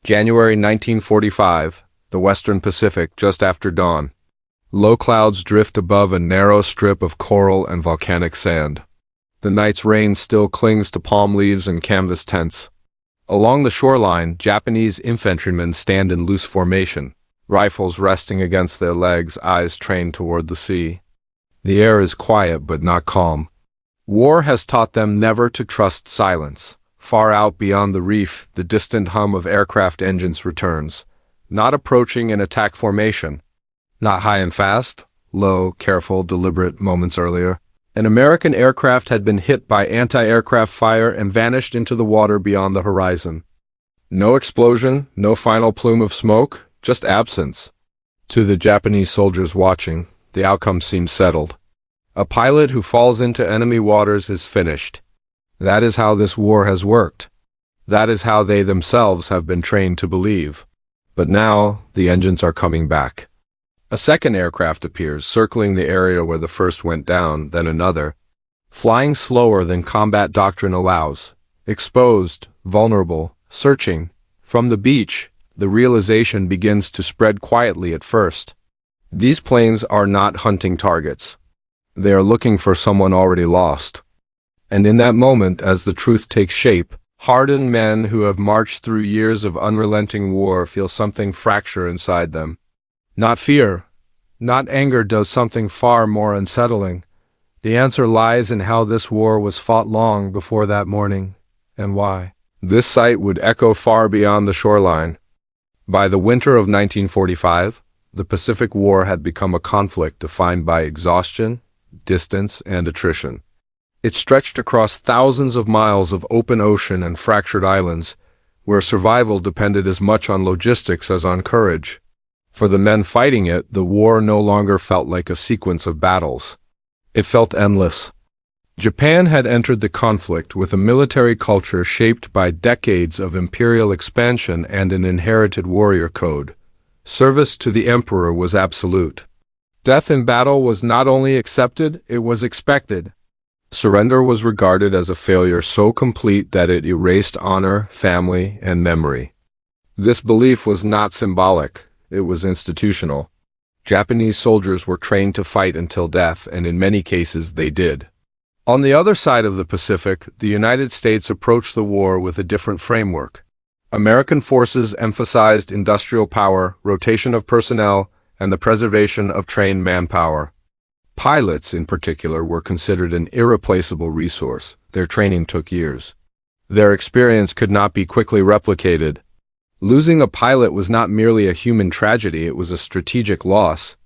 January 1945, the Western Pacific, just after dawn. Low clouds drift above a narrow strip of coral and volcanic sand. The night's rain still clings to palm leaves and canvas tents. Along the shoreline, Japanese infantrymen stand in loose formation, rifles resting against their legs, eyes trained toward the sea. The air is quiet but not calm. War has taught them never to trust silence. Far out beyond the reef, the distant hum of aircraft engines returns, not approaching in attack formation, not high and fast, low, careful, deliberate moments earlier. An American aircraft had been hit by anti-aircraft fire and vanished into the water beyond the horizon. No explosion, no final plume of smoke, just absence. To the Japanese soldiers watching, the outcome seems settled. A pilot who falls into enemy waters is finished. That is how this war has worked. That is how they themselves have been trained to believe. But now, the engines are coming back. A second aircraft appears, circling the area where the first went down, then another, flying slower than combat doctrine allows, exposed, vulnerable, searching. From the beach, the realization begins to spread quietly at first. These planes are not hunting targets. They are looking for someone already lost. And in that moment, as the truth takes shape, hardened men who have marched through years of unrelenting war feel something fracture inside them. Not fear, not anger does something far more unsettling. The answer lies in how this war was fought long before that morning, and why. This sight would echo far beyond the shoreline. By the winter of 1945, the Pacific War had become a conflict defined by exhaustion, distance, and attrition. It stretched across thousands of miles of open ocean and fractured islands, where survival depended as much on logistics as on courage. For the men fighting it, the war no longer felt like a sequence of battles. It felt endless. Japan had entered the conflict with a military culture shaped by decades of imperial expansion and an inherited warrior code. Service to the emperor was absolute. Death in battle was not only accepted, it was expected. Surrender was regarded as a failure so complete that it erased honor, family, and memory. This belief was not symbolic, it was institutional. Japanese soldiers were trained to fight until death, and in many cases they did. On the other side of the Pacific, the United States approached the war with a different framework. American forces emphasized industrial power, rotation of personnel, and the preservation of trained manpower. Pilots, in particular, were considered an irreplaceable resource. Their training took years. Their experience could not be quickly replicated. Losing a pilot was not merely a human tragedy, it was a strategic loss.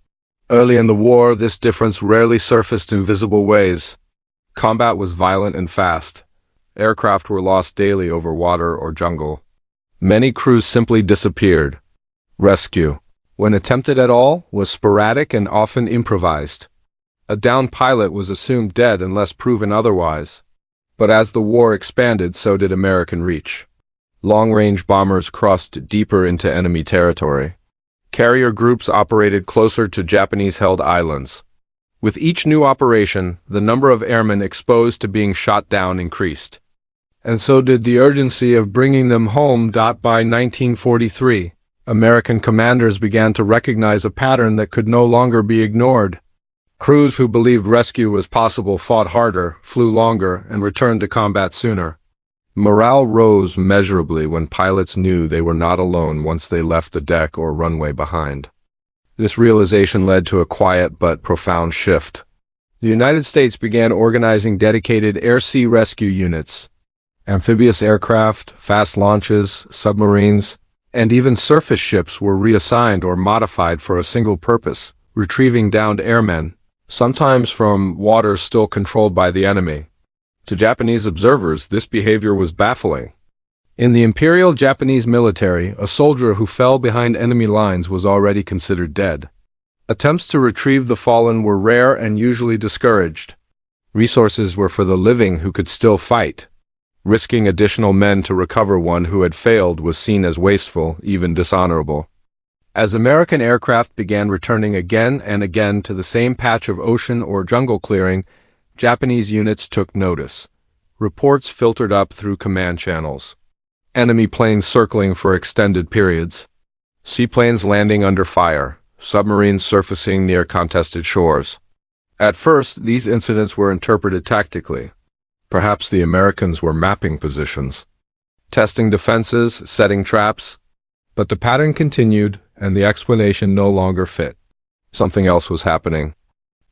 Early in the war, this difference rarely surfaced in visible ways. Combat was violent and fast. Aircraft were lost daily over water or jungle. Many crews simply disappeared. Rescue, when attempted at all, was sporadic and often improvised. A downed pilot was assumed dead unless proven otherwise. But as the war expanded, so did American reach. Long-range bombers crossed deeper into enemy territory. Carrier groups operated closer to Japanese-held islands. With each new operation, the number of airmen exposed to being shot down increased. And so did the urgency of bringing them home. By 1943, American commanders began to recognize a pattern that could no longer be ignored. Crews who believed rescue was possible fought harder, flew longer, and returned to combat sooner. Morale rose measurably when pilots knew they were not alone once they left the deck or runway behind. This realization led to a quiet but profound shift. The United States began organizing dedicated air-sea rescue units. Amphibious aircraft, fast launches, submarines, and even surface ships were reassigned or modified for a single purpose: retrieving downed airmen, sometimes from waters still controlled by the enemy. To Japanese observers, this behavior was baffling. In the Imperial Japanese military, a soldier who fell behind enemy lines was already considered dead. Attempts to retrieve the fallen were rare and usually discouraged. Resources were for the living who could still fight. Risking additional men to recover one who had failed was seen as wasteful, even dishonorable. As American aircraft began returning again and again to the same patch of ocean or jungle clearing, Japanese units took notice. Reports filtered up through command channels. Enemy planes circling for extended periods. Seaplanes landing under fire. Submarines surfacing near contested shores. At first, these incidents were interpreted tactically. Perhaps the Americans were mapping positions, testing defenses, setting traps. But the pattern continued, and the explanation no longer fit. Something else was happening.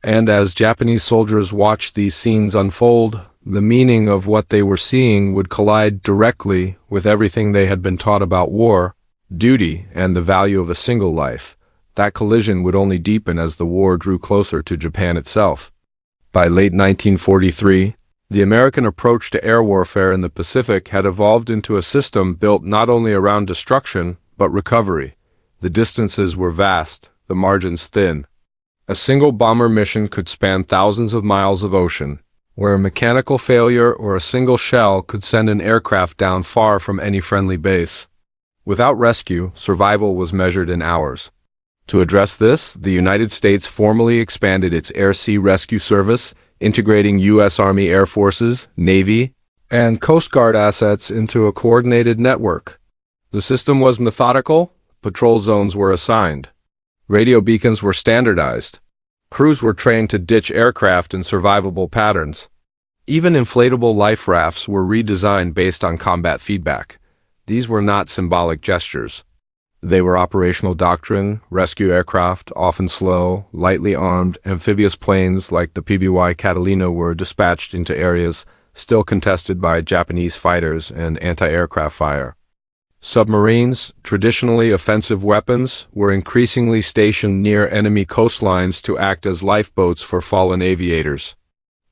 And as Japanese soldiers watched these scenes unfold, the meaning of what they were seeing would collide directly with everything they had been taught about war, duty, and the value of a single life. That collision would only deepen as the war drew closer to Japan itself. By late 1943, the American approach to air warfare in the Pacific had evolved into a system built not only around destruction, but recovery. The distances were vast, the margins thin. A single bomber mission could span thousands of miles of ocean, where a mechanical failure or a single shell could send an aircraft down far from any friendly base. Without rescue, survival was measured in hours. To address this, the United States formally expanded its Air-Sea Rescue Service, integrating U.S. Army Air Forces, Navy, and Coast Guard assets into a coordinated network. The system was methodical, patrol zones were assigned. Radio beacons were standardized. Crews were trained to ditch aircraft in survivable patterns. Even inflatable life rafts were redesigned based on combat feedback. These were not symbolic gestures. They were operational doctrine. Rescue aircraft, often slow, lightly armed, amphibious planes like the PBY Catalina were dispatched into areas still contested by Japanese fighters and anti-aircraft fire. Submarines, traditionally offensive weapons, were increasingly stationed near enemy coastlines to act as lifeboats for fallen aviators.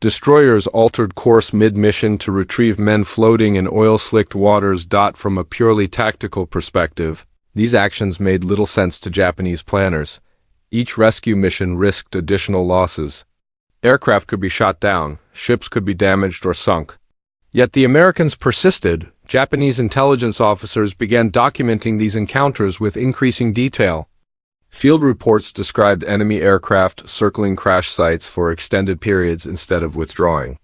Destroyers altered course mid-mission to retrieve men floating in oil-slicked waters. From a purely tactical perspective, these actions made little sense to Japanese planners. Each rescue mission risked additional losses. Aircraft could be shot down, ships could be damaged or sunk. Yet the Americans persisted. Japanese intelligence officers began documenting these encounters with increasing detail. Field reports described enemy aircraft circling crash sites for extended periods instead of withdrawing.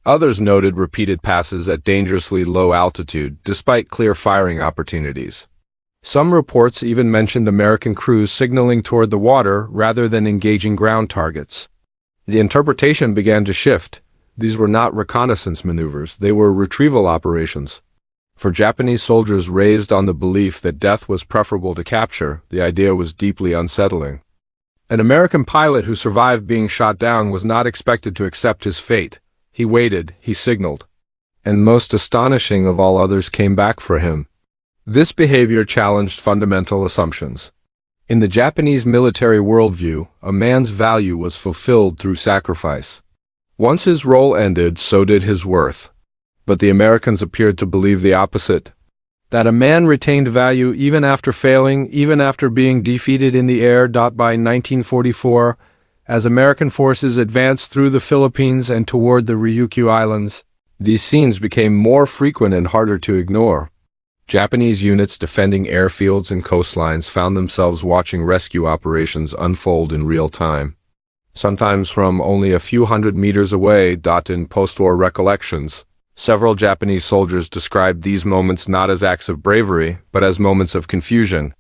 Others noted repeated passes at dangerously low altitude, despite clear firing opportunities. Some reports even mentioned American crews signaling toward the water rather than engaging ground targets. The interpretation began to shift. These were not reconnaissance maneuvers, they were retrieval operations. For Japanese soldiers raised on the belief that death was preferable to capture, the idea was deeply unsettling. An American pilot who survived being shot down was not expected to accept his fate. He waited, he signaled. And most astonishing of all, others came back for him. This behavior challenged fundamental assumptions. In the Japanese military worldview, a man's value was fulfilled through sacrifice. Once his role ended, so did his worth. But the Americans appeared to believe the opposite. That a man retained value even after failing, even after being defeated in the air. By 1944, as American forces advanced through the Philippines and toward the Ryukyu Islands, these scenes became more frequent and harder to ignore. Japanese units defending airfields and coastlines found themselves watching rescue operations unfold in real time. Sometimes from only a few hundred meters away. In post-war recollections, several Japanese soldiers described these moments not as acts of bravery, but as moments of confusion.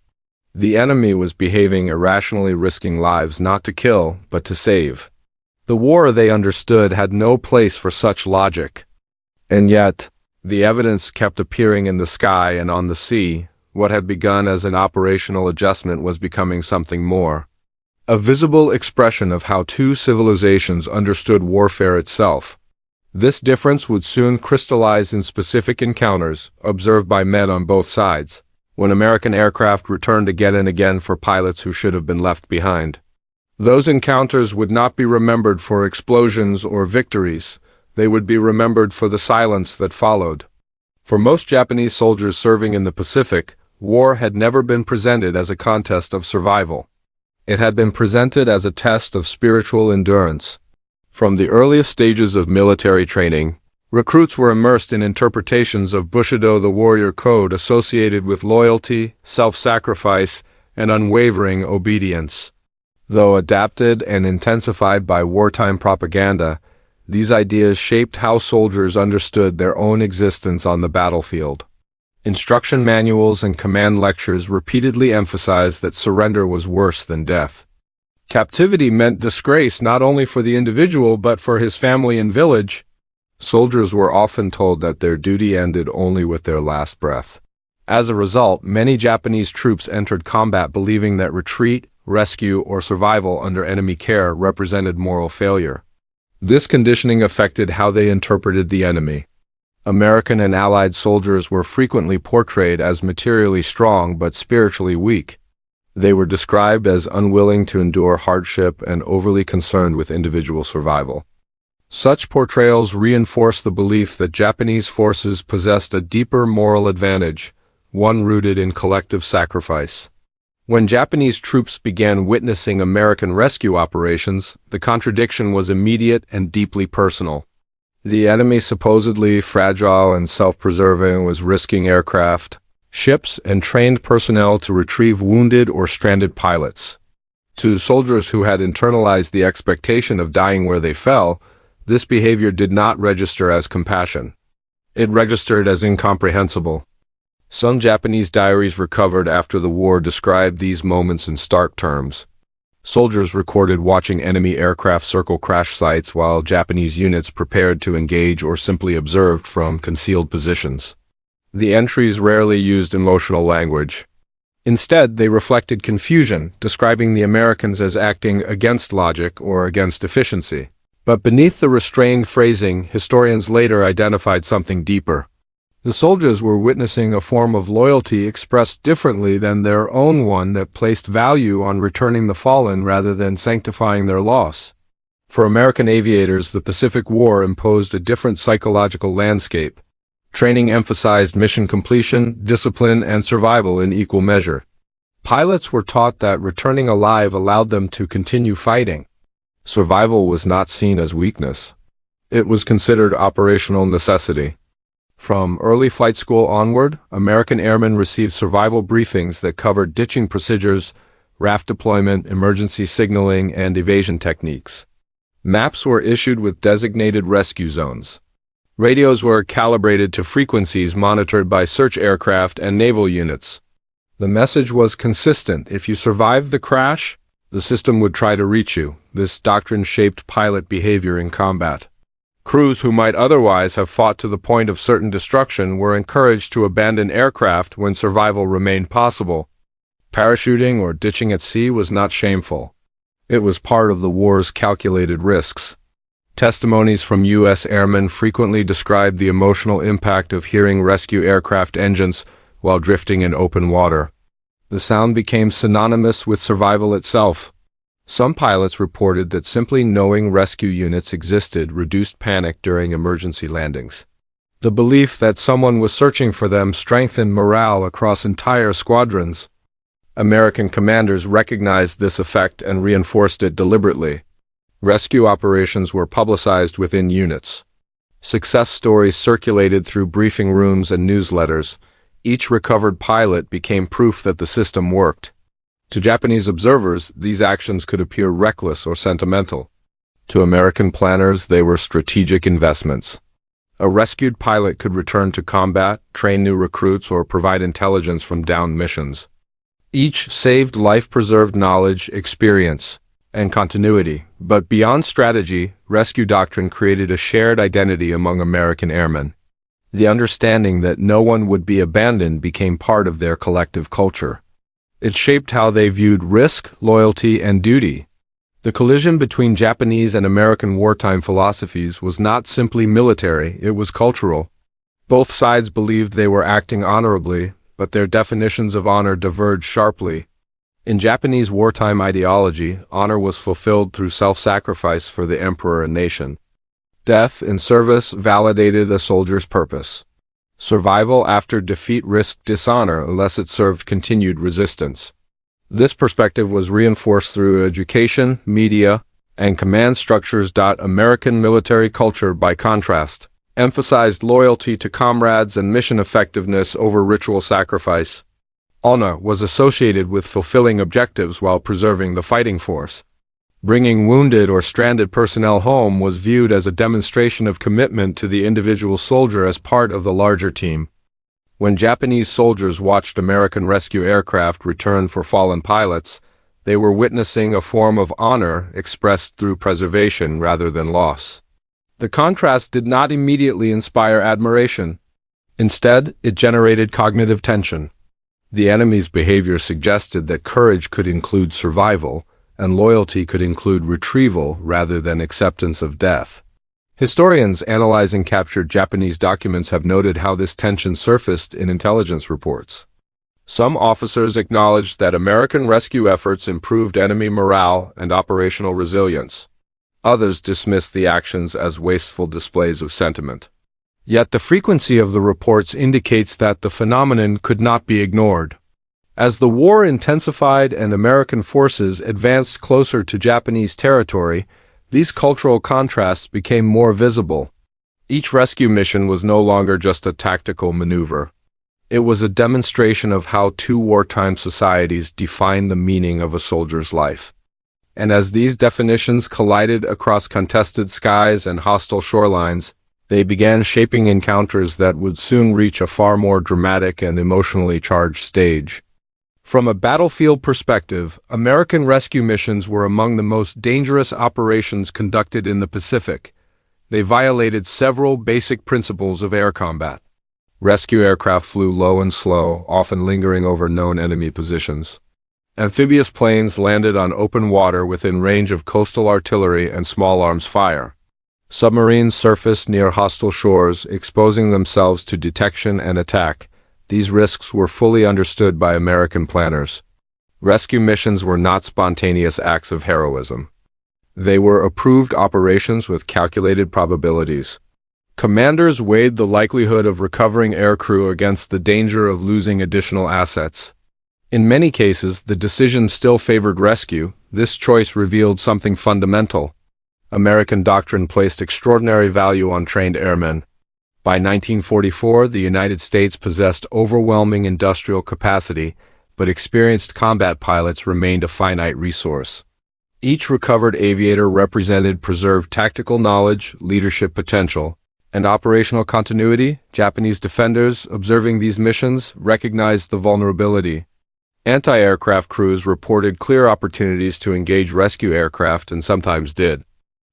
The enemy was behaving irrationally, risking lives not to kill, but to save. The war, they understood, had no place for such logic. And yet, the evidence kept appearing in the sky and on the sea. What had begun as an operational adjustment was becoming something more. A visible expression of how two civilizations understood warfare itself. This difference would soon crystallize in specific encounters, observed by men on both sides, when American aircraft returned again and again for pilots who should have been left behind. Those encounters would not be remembered for explosions or victories. They would be remembered for the silence that followed. For most Japanese soldiers serving in the Pacific, war had never been presented as a contest of survival. It had been presented as a test of spiritual endurance. From the earliest stages of military training, recruits were immersed in interpretations of Bushido, the warrior code associated with loyalty, self-sacrifice, and unwavering obedience. Though adapted and intensified by wartime propaganda, these ideas shaped how soldiers understood their own existence on the battlefield. Instruction manuals and command lectures repeatedly emphasized that surrender was worse than death. Captivity meant disgrace not only for the individual but for his family and village. Soldiers were often told that their duty ended only with their last breath. As a result, many Japanese troops entered combat believing that retreat, rescue, or survival under enemy care represented moral failure. This conditioning affected how they interpreted the enemy. American and Allied soldiers were frequently portrayed as materially strong but spiritually weak. They were described as unwilling to endure hardship and overly concerned with individual survival. Such portrayals reinforced the belief that Japanese forces possessed a deeper moral advantage, one rooted in collective sacrifice. When Japanese troops began witnessing American rescue operations, the contradiction was immediate and deeply personal. The enemy, supposedly fragile and self-preserving, was risking aircraft, ships, and trained personnel to retrieve wounded or stranded pilots. To soldiers who had internalized the expectation of dying where they fell, this behavior did not register as compassion. It registered as incomprehensible. Some Japanese diaries recovered after the war described these moments in stark terms. Soldiers recorded watching enemy aircraft circle crash sites while Japanese units prepared to engage or simply observed from concealed positions. The entries rarely used emotional language. Instead, they reflected confusion, describing the Americans as acting against logic or against efficiency. But beneath the restrained phrasing, historians later identified something deeper. The soldiers were witnessing a form of loyalty expressed differently than their own, one that placed value on returning the fallen rather than sanctifying their loss. For American aviators, the Pacific War imposed a different psychological landscape. Training emphasized mission completion, discipline, and survival in equal measure. Pilots were taught that returning alive allowed them to continue fighting. Survival was not seen as weakness. It was considered operational necessity. From early flight school onward, American airmen received survival briefings that covered ditching procedures, raft deployment, emergency signaling, and evasion techniques. Maps were issued with designated rescue zones. Radios were calibrated to frequencies monitored by search aircraft and naval units. The message was consistent: if you survived the crash, the system would try to reach you. This doctrine shaped pilot behavior in combat. Crews who might otherwise have fought to the point of certain destruction were encouraged to abandon aircraft when survival remained possible. Parachuting or ditching at sea was not shameful. It was part of the war's calculated risks. Testimonies from U.S. airmen frequently described the emotional impact of hearing rescue aircraft engines while drifting in open water. The sound became synonymous with survival itself. Some pilots reported that simply knowing rescue units existed reduced panic during emergency landings. The belief that someone was searching for them strengthened morale across entire squadrons. American commanders recognized this effect and reinforced it deliberately. Rescue operations were publicized within units. Success stories circulated through briefing rooms and newsletters. Each recovered pilot became proof that the system worked. To Japanese observers, these actions could appear reckless or sentimental. To American planners, they were strategic investments. A rescued pilot could return to combat, train new recruits, or provide intelligence from downed missions. Each saved life-preserved knowledge, experience, and continuity. But beyond strategy, rescue doctrine created a shared identity among American airmen. The understanding that no one would be abandoned became part of their collective culture. It shaped how they viewed risk, loyalty, and duty. The collision between Japanese and American wartime philosophies was not simply military, it was cultural. Both sides believed they were acting honorably, but their definitions of honor diverged sharply. In Japanese wartime ideology, honor was fulfilled through self-sacrifice for the emperor and nation. Death in service validated a soldier's purpose. Survival after defeat risked dishonor unless it served continued resistance. This perspective was reinforced through education, media, and command structures. American military culture, by contrast, emphasized loyalty to comrades and mission effectiveness over ritual sacrifice. Honor was associated with fulfilling objectives while preserving the fighting force. Bringing wounded or stranded personnel home was viewed as a demonstration of commitment to the individual soldier as part of the larger team. When Japanese soldiers watched American rescue aircraft return for fallen pilots, they were witnessing a form of honor expressed through preservation rather than loss. The contrast did not immediately inspire admiration. Instead, it generated cognitive tension. The enemy's behavior suggested that courage could include survival, and loyalty could include retrieval rather than acceptance of death. Historians analyzing captured Japanese documents have noted how this tension surfaced in intelligence reports. Some officers acknowledged that American rescue efforts improved enemy morale and operational resilience. Others dismissed the actions as wasteful displays of sentiment. Yet the frequency of the reports indicates that the phenomenon could not be ignored. As the war intensified and American forces advanced closer to Japanese territory, these cultural contrasts became more visible. Each rescue mission was no longer just a tactical maneuver. It was a demonstration of how two wartime societies define the meaning of a soldier's life. And as these definitions collided across contested skies and hostile shorelines, they began shaping encounters that would soon reach a far more dramatic and emotionally charged stage. From a battlefield perspective, American rescue missions were among the most dangerous operations conducted in the Pacific. They violated several basic principles of air combat. Rescue aircraft flew low and slow, often lingering over known enemy positions. Amphibious planes landed on open water within range of coastal artillery and small arms fire. Submarines surfaced near hostile shores, exposing themselves to detection and attack. These risks were fully understood by American planners. Rescue missions were not spontaneous acts of heroism. They were approved operations with calculated probabilities. Commanders weighed the likelihood of recovering aircrew against the danger of losing additional assets. In many cases, the decision still favored rescue. This choice revealed something fundamental. American doctrine placed extraordinary value on trained airmen. By 1944, the United States possessed overwhelming industrial capacity, but experienced combat pilots remained a finite resource. Each recovered aviator represented preserved tactical knowledge, leadership potential, and operational continuity. Japanese defenders, observing these missions, recognized the vulnerability. Anti-aircraft crews reported clear opportunities to engage rescue aircraft and sometimes did.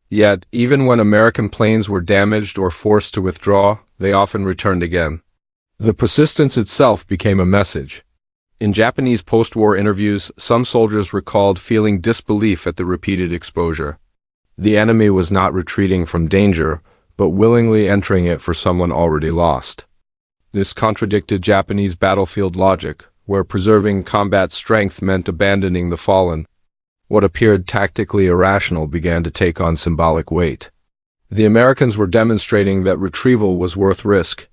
Yet, even when American planes were damaged or forced to withdraw, they often returned again. The persistence itself became a message. In Japanese post-war interviews, some soldiers recalled feeling disbelief at the repeated exposure. The enemy was not retreating from danger, but willingly entering it for someone already lost. This contradicted Japanese battlefield logic, where preserving combat strength meant abandoning the fallen. What appeared tactically irrational began to take on symbolic weight. The Americans were demonstrating that retrieval was worth risk.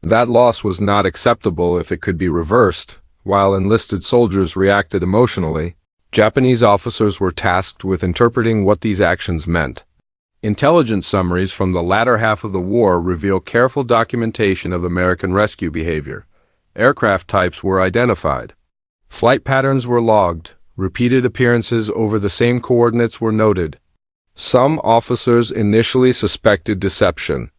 That loss was not acceptable if it could be reversed. While enlisted soldiers reacted emotionally, Japanese officers were tasked with interpreting what these actions meant. Intelligence summaries from the latter half of the war reveal careful documentation of American rescue behavior. Aircraft types were identified. Flight patterns were logged. Repeated appearances over the same coordinates were noted. Some officers initially suspected deception.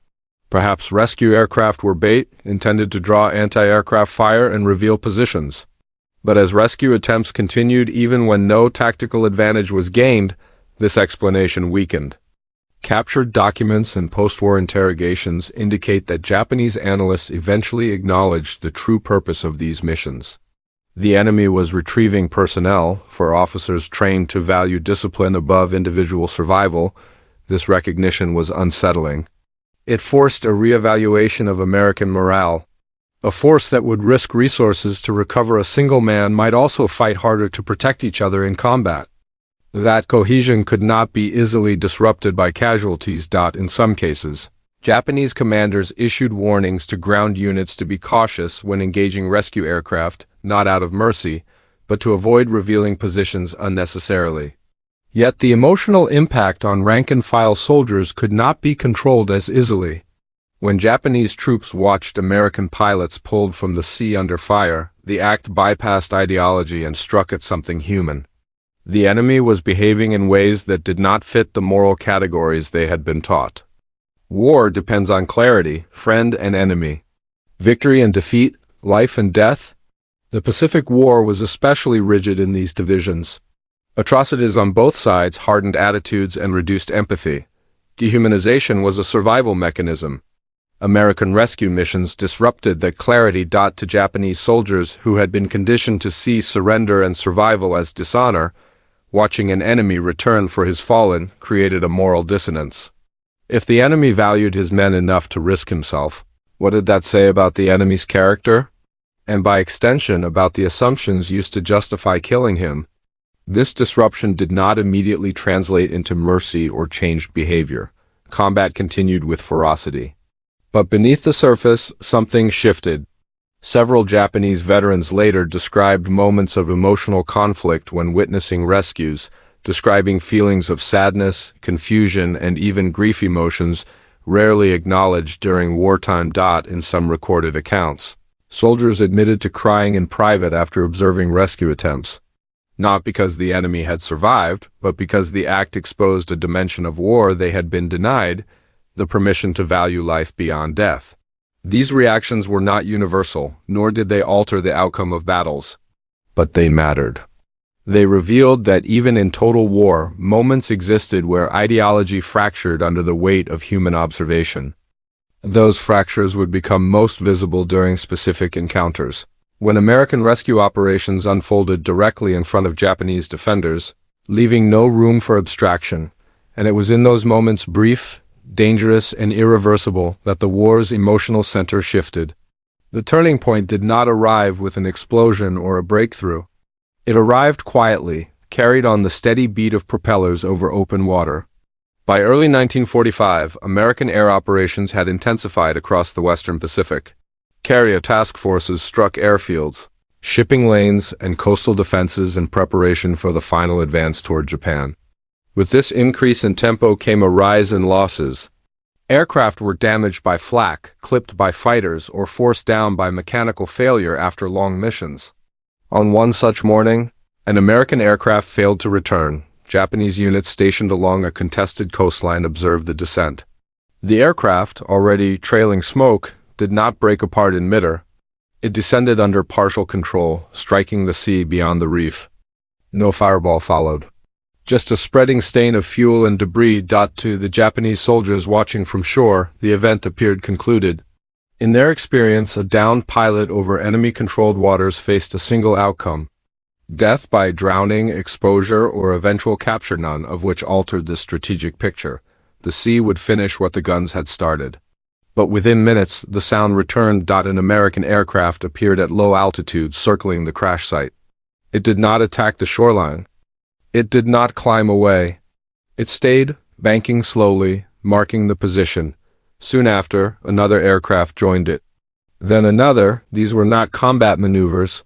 Perhaps rescue aircraft were bait, intended to draw anti-aircraft fire and reveal positions. But as rescue attempts continued even when no tactical advantage was gained, this explanation weakened. Captured documents and post-war interrogations indicate that Japanese analysts eventually acknowledged the true purpose of these missions. The enemy was retrieving personnel. For officers trained to value discipline above individual survival, this recognition was unsettling. It forced a reevaluation of American morale. A force that would risk resources to recover a single man might also fight harder to protect each other in combat. That cohesion could not be easily disrupted by casualties. In some cases, Japanese commanders issued warnings to ground units to be cautious when engaging rescue aircraft, not out of mercy, but to avoid revealing positions unnecessarily. Yet the emotional impact on rank-and-file soldiers could not be controlled as easily. When Japanese troops watched American pilots pulled from the sea under fire, the act bypassed ideology and struck at something human. The enemy was behaving in ways that did not fit the moral categories they had been taught. War depends on clarity, friend and enemy. Victory and defeat, Life and death? The Pacific War was especially rigid in these divisions. Atrocities on both sides hardened attitudes and reduced empathy. Dehumanization was a survival mechanism. American rescue missions disrupted that clarity. To Japanese soldiers who had been conditioned to see surrender and survival as dishonor, watching an enemy return for his fallen created a moral dissonance. If the enemy valued his men enough to risk himself, what did that say about the enemy's character? And by extension, about the assumptions used to justify killing him. This disruption did not immediately translate into mercy or changed behavior. Combat continued with ferocity. But beneath the surface, something shifted. Several Japanese veterans later described moments of emotional conflict when witnessing rescues, describing feelings of sadness, confusion, and even grief, emotions rarely acknowledged during wartime. In some recorded accounts, soldiers admitted to crying in private after observing rescue attempts. Not because the enemy had survived, but because the act exposed a dimension of war they had been denied, the permission to value life beyond death. These reactions were not universal, nor did they alter the outcome of battles. But they mattered. They revealed that even in total war, moments existed where ideology fractured under the weight of human observation. Those fractures would become most visible during specific encounters. When American rescue operations unfolded directly in front of Japanese defenders, leaving no room for abstraction, and it was in those moments, brief, dangerous, and irreversible, that the war's emotional center shifted. The turning point did not arrive with an explosion or a breakthrough. It arrived quietly, carried on the steady beat of propellers over open water. By early 1945, American air operations had intensified across the Western Pacific. Carrier task forces struck airfields, shipping lanes, and coastal defenses in preparation for the final advance toward Japan. With this increase in tempo came a rise in losses. Aircraft were damaged by flak, clipped by fighters, or forced down by mechanical failure after long missions. On one such morning, an American aircraft failed to return. Japanese units stationed along a contested coastline observed the descent. The aircraft, already trailing smoke, did not break apart in midair. It descended under partial control, striking the sea beyond the reef. No fireball followed. Just a spreading stain of fuel and debris. To the Japanese soldiers watching from shore, the event appeared concluded. In their experience, a downed pilot over enemy-controlled waters faced a single outcome: death by drowning, exposure, or eventual capture, none of which altered the strategic picture. The sea would finish what the guns had started. But within minutes, the sound returned. An American aircraft appeared at low altitude, circling the crash site. It did not attack the shoreline. It did not climb away. It stayed, banking slowly, marking the position. Soon after, another aircraft joined it. Then another. These were not combat maneuvers.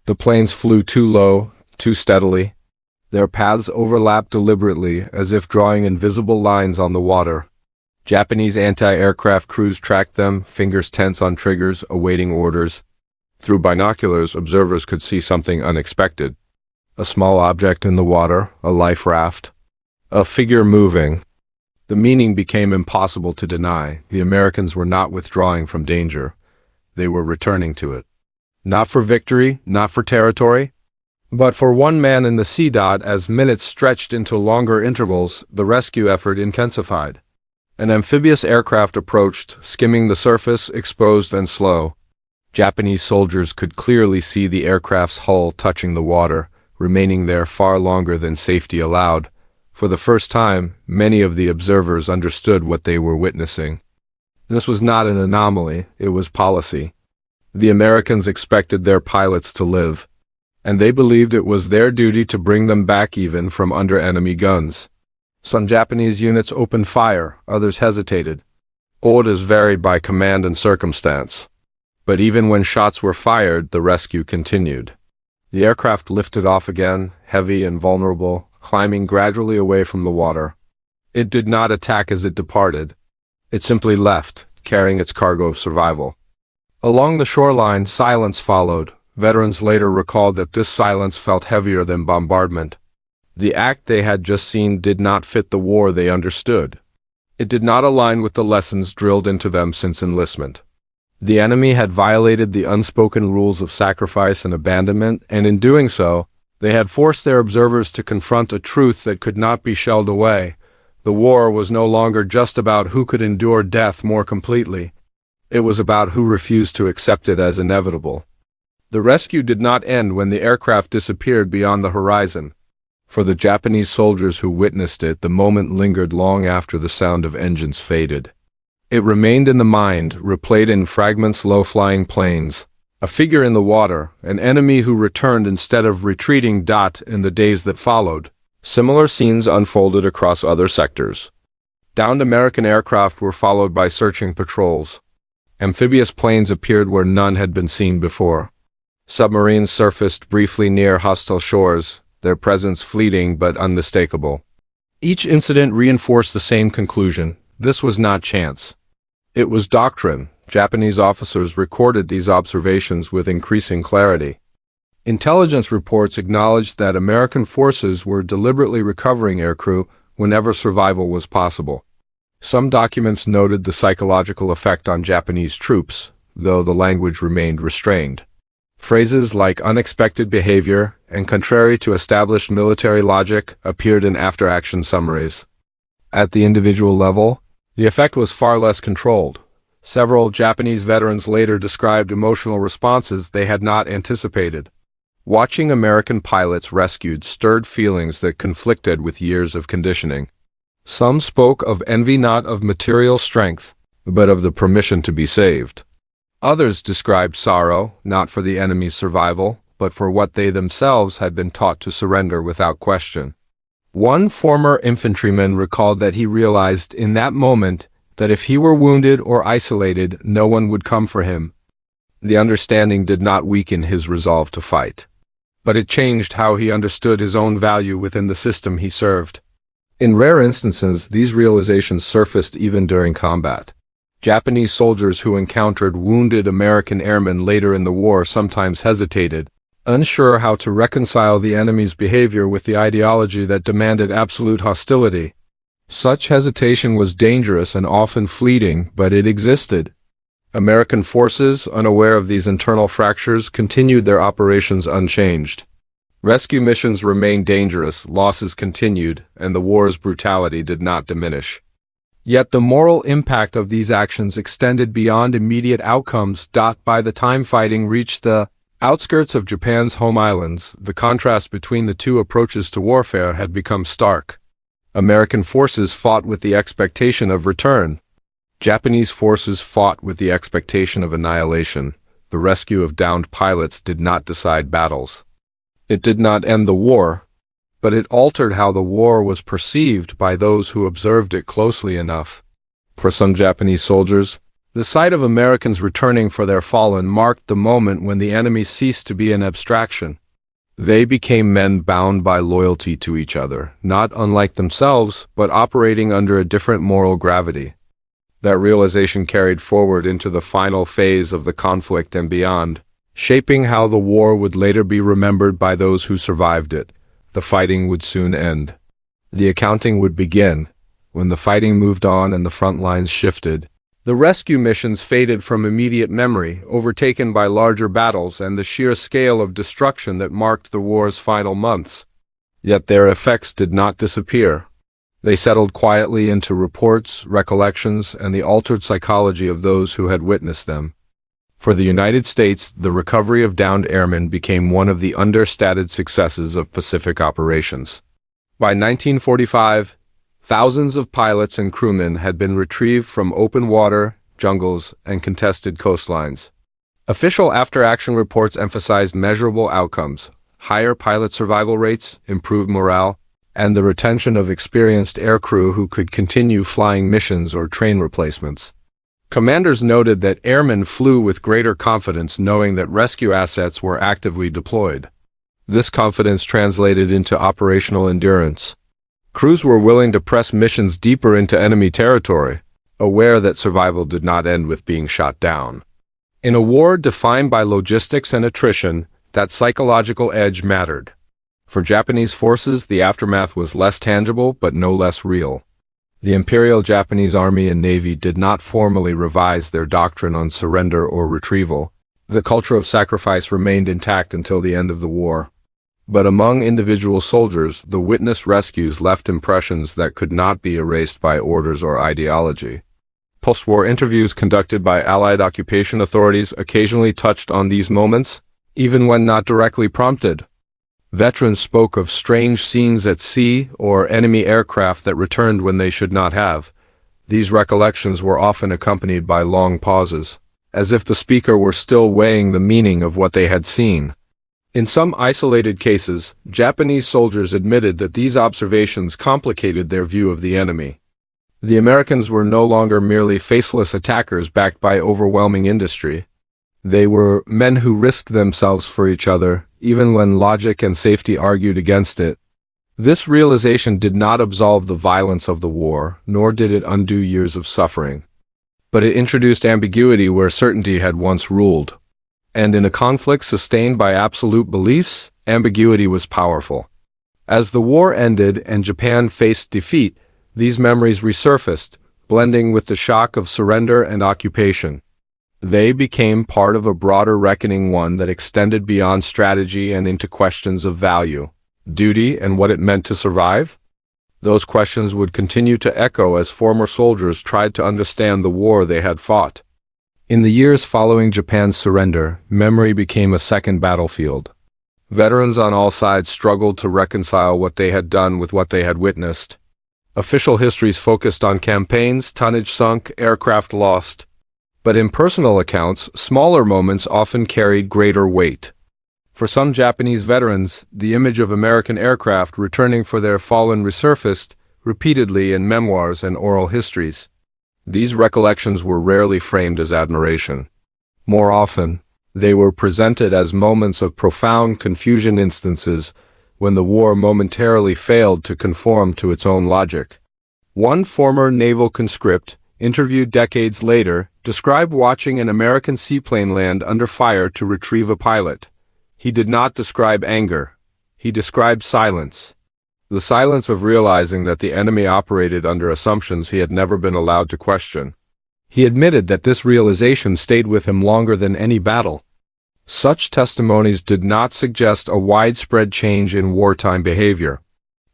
The planes flew too low, too steadily. Their paths overlapped deliberately, as if drawing invisible lines on the water. Japanese anti-aircraft crews tracked them, fingers tense on triggers, awaiting orders. Through binoculars, observers could see something unexpected. A small object in the water, a life raft. A figure moving. The meaning became impossible to deny. The Americans were not withdrawing from danger. They were returning to it. Not for victory, not for territory, but for one man in the sea. As minutes stretched into longer intervals, the rescue effort intensified. An amphibious aircraft approached, skimming the surface, exposed and slow. Japanese soldiers could clearly see the aircraft's hull touching the water, remaining there far longer than safety allowed. For the first time, many of the observers understood what they were witnessing. This was not an anomaly, it was policy. The Americans expected their pilots to live, and they believed it was their duty to bring them back even from under enemy guns. Some Japanese units opened fire, others hesitated. Orders varied by command and circumstance. But even when shots were fired, the rescue continued. The aircraft lifted off again, heavy and vulnerable, climbing gradually away from the water. It did not attack as it departed. It simply left, carrying its cargo of survival. Along the shoreline, silence followed. Veterans later recalled that this silence felt heavier than bombardment. The act they had just seen did not fit the war they understood. It did not align with the lessons drilled into them since enlistment. The enemy had violated the unspoken rules of sacrifice and abandonment, and in doing so, they had forced their observers to confront a truth that could not be shelled away. The war was no longer just about who could endure death more completely. It was about who refused to accept it as inevitable. The rescue did not end when the aircraft disappeared beyond the horizon. For the Japanese soldiers who witnessed it, the moment lingered long after the sound of engines faded. It remained in the mind, replayed in fragments, low-flying planes, a figure in the water, an enemy who returned instead of retreating. In the days that followed, similar scenes unfolded across other sectors. Downed American aircraft were followed by searching patrols. Amphibious planes appeared where none had been seen before. Submarines surfaced briefly near hostile shores, their presence fleeting but unmistakable. Each incident reinforced the same conclusion: this was not chance. It was doctrine. Japanese officers recorded these observations with increasing clarity. Intelligence reports acknowledged that American forces were deliberately recovering aircrew whenever survival was possible. Some documents noted the psychological effect on Japanese troops, though the language remained restrained. Phrases like unexpected behavior and contrary to established military logic appeared in after-action summaries. At the individual level, the effect was far less controlled. Several Japanese veterans later described emotional responses they had not anticipated. Watching American pilots rescued stirred feelings that conflicted with years of conditioning. Some spoke of envy, not of material strength, but of the permission to be saved. Others described sorrow, not for the enemy's survival, but for what they themselves had been taught to surrender without question. One former infantryman recalled that he realized in that moment that if he were wounded or isolated, no one would come for him. The understanding did not weaken his resolve to fight, but it changed how he understood his own value within the system he served. In rare instances, these realizations surfaced even during combat. Japanese soldiers who encountered wounded American airmen later in the war sometimes hesitated, unsure how to reconcile the enemy's behavior with the ideology that demanded absolute hostility. Such hesitation was dangerous and often fleeting, but it existed. American forces, unaware of these internal fractures, continued their operations unchanged. Rescue missions remained dangerous, losses continued, and the war's brutality did not diminish. Yet the moral impact of these actions extended beyond immediate outcomes. By the time fighting reached the outskirts of Japan's home islands, the contrast between the two approaches to warfare had become stark. American forces fought with the expectation of return. Japanese forces fought with the expectation of annihilation. The rescue of downed pilots did not decide battles. It did not end the war, but it altered how the war was perceived by those who observed it closely enough. For some Japanese soldiers, the sight of Americans returning for their fallen marked the moment when the enemy ceased to be an abstraction. They became men bound by loyalty to each other, not unlike themselves, but operating under a different moral gravity. That realization carried forward into the final phase of the conflict and beyond, shaping how the war would later be remembered by those who survived it. The fighting would soon end. The accounting would begin. When the fighting moved on and the front lines shifted, the rescue missions faded from immediate memory, overtaken by larger battles and the sheer scale of destruction that marked the war's final months. Yet their effects did not disappear. They settled quietly into reports, recollections, and the altered psychology of those who had witnessed them. For the United States, the recovery of downed airmen became one of the understated successes of Pacific operations. By 1945, thousands of pilots and crewmen had been retrieved from open water, jungles, and contested coastlines. Official after-action reports emphasized measurable outcomes: higher pilot survival rates, improved morale, and the retention of experienced aircrew who could continue flying missions or train replacements. Commanders noted that airmen flew with greater confidence knowing that rescue assets were actively deployed. This confidence translated into operational endurance. Crews were willing to press missions deeper into enemy territory, aware that survival did not end with being shot down. In a war defined by logistics and attrition, that psychological edge mattered. For Japanese forces, the aftermath was less tangible but no less real. The Imperial Japanese Army and Navy did not formally revise their doctrine on surrender or retrieval. The culture of sacrifice remained intact until the end of the war. But among individual soldiers, the witnessed rescues left impressions that could not be erased by orders or ideology. Post-war interviews conducted by Allied occupation authorities occasionally touched on these moments, even when not directly prompted. Veterans spoke of strange scenes at sea or enemy aircraft that returned when they should not have. These recollections were often accompanied by long pauses, as if the speaker were still weighing the meaning of what they had seen. In some isolated cases, Japanese soldiers admitted that these observations complicated their view of the enemy. The Americans were no longer merely faceless attackers backed by overwhelming industry. They were men who risked themselves for each other, even when logic and safety argued against it. This realization did not absolve the violence of the war, nor did it undo years of suffering. But it introduced ambiguity where certainty had once ruled. And in a conflict sustained by absolute beliefs, ambiguity was powerful. As the war ended and Japan faced defeat, these memories resurfaced, blending with the shock of surrender and occupation. They became part of a broader reckoning, one that extended beyond strategy and into questions of value, duty, and what it meant to survive. Those questions would continue to echo as former soldiers tried to understand the war they had fought. In the years following Japan's surrender, memory became a second battlefield. Veterans on all sides struggled to reconcile what they had done with what they had witnessed. Official histories focused on campaigns, tonnage sunk, aircraft lost. But in personal accounts, smaller moments often carried greater weight. For some Japanese veterans, the image of American aircraft returning for their fallen resurfaced repeatedly in memoirs and oral histories. These recollections were rarely framed as admiration. More often, they were presented as moments of profound confusion, instances when the war momentarily failed to conform to its own logic. One former naval conscript, interviewed decades later, described watching an American seaplane land under fire to retrieve a pilot. He did not describe anger. He described silence. The silence of realizing that the enemy operated under assumptions he had never been allowed to question. He admitted that this realization stayed with him longer than any battle. Such testimonies did not suggest a widespread change in wartime behavior.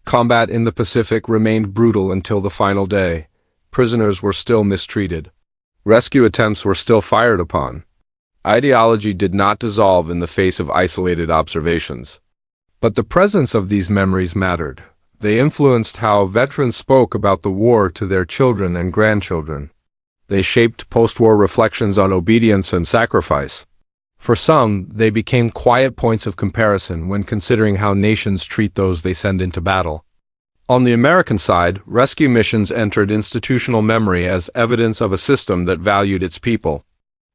Combat in the Pacific remained brutal until the final day. Prisoners were still mistreated. Rescue attempts were still fired upon. Ideology did not dissolve in the face of isolated observations. But the presence of these memories mattered. They influenced how veterans spoke about the war to their children and grandchildren. They shaped post-war reflections on obedience and sacrifice. For some, they became quiet points of comparison when considering how nations treat those they send into battle. On the American side, rescue missions entered institutional memory as evidence of a system that valued its people.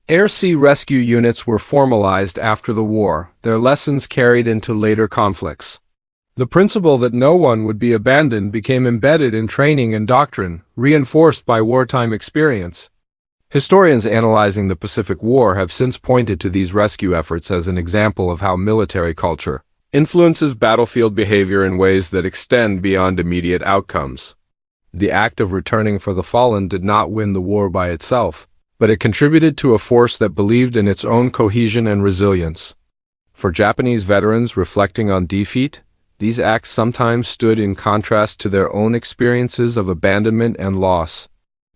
Air-sea rescue units were formalized after the war, their lessons carried into later conflicts. The principle that no one would be abandoned became embedded in training and doctrine, reinforced by wartime experience. Historians analyzing the Pacific War have since pointed to these rescue efforts as an example of how military culture influences battlefield behavior in ways that extend beyond immediate outcomes. The act of returning for the fallen did not win the war by itself, but it contributed to a force that believed in its own cohesion and resilience. For Japanese veterans reflecting on defeat, these acts sometimes stood in contrast to their own experiences of abandonment and loss.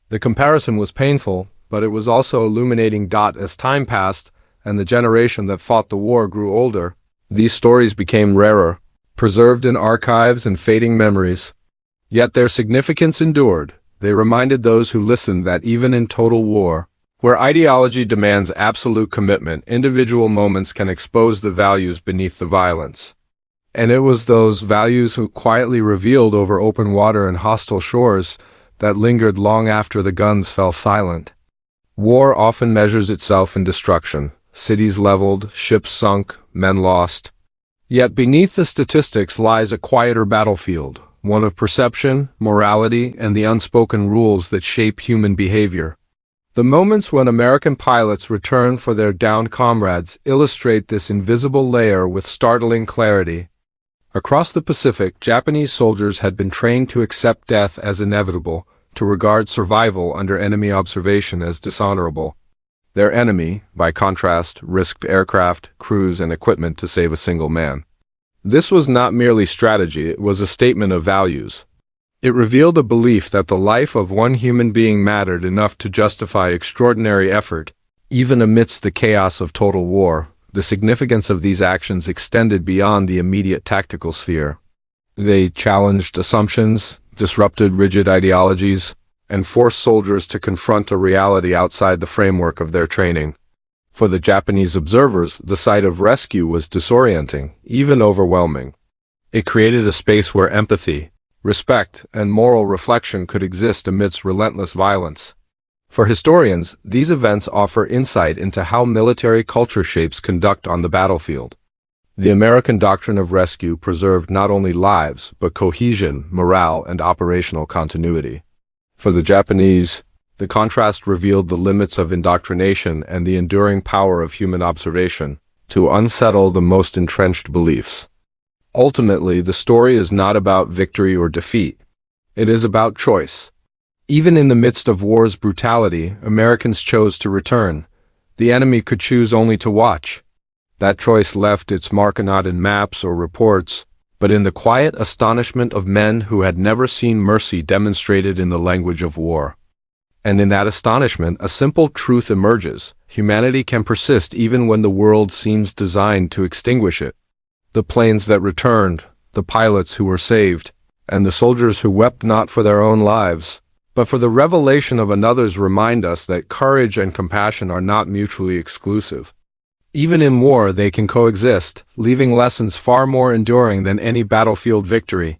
The comparison was painful, but it was also illuminating. As time passed and the generation that fought the war grew older, these stories became rarer, preserved in archives and fading memories. Yet their significance endured. They reminded those who listened that even in total war, where ideology demands absolute commitment, individual moments can expose the values beneath the violence. And it was those values who quietly revealed over open water and hostile shores that lingered long after the guns fell silent. War often measures itself in destruction. Cities leveled, ships sunk, men lost. Yet beneath the statistics lies a quieter battlefield, one of perception, morality, and the unspoken rules that shape human behavior. The moments when American pilots return for their downed comrades illustrate this invisible layer with startling clarity. Across the Pacific, Japanese soldiers had been trained to accept death as inevitable, to regard survival under enemy observation as dishonorable. Their enemy, by contrast, risked aircraft, crews, and equipment to save a single man. This was not merely strategy, it was a statement of values. It revealed a belief that the life of one human being mattered enough to justify extraordinary effort, even amidst the chaos of total war. The significance of these actions extended beyond the immediate tactical sphere. They challenged assumptions, disrupted rigid ideologies, and forced soldiers to confront a reality outside the framework of their training. For the Japanese observers, the sight of rescue was disorienting, even overwhelming. It created a space where empathy, respect, and moral reflection could exist amidst relentless violence. For historians, these events offer insight into how military culture shapes conduct on the battlefield. The American doctrine of rescue preserved not only lives, but cohesion, morale, and operational continuity. For the Japanese, the contrast revealed the limits of indoctrination and the enduring power of human observation to unsettle the most entrenched beliefs. Ultimately, the story is not about victory or defeat. It is about choice. Even in the midst of war's brutality, Americans chose to return. The enemy could choose only to watch. That choice left its mark not in maps or reports, but in the quiet astonishment of men who had never seen mercy demonstrated in the language of war. And in that astonishment, a simple truth emerges: humanity can persist even when the world seems designed to extinguish it. The planes that returned, the pilots who were saved, and the soldiers who wept not for their own lives, but for the revelation of another's remind us that courage and compassion are not mutually exclusive. Even in war, they can coexist, leaving lessons far more enduring than any battlefield victory.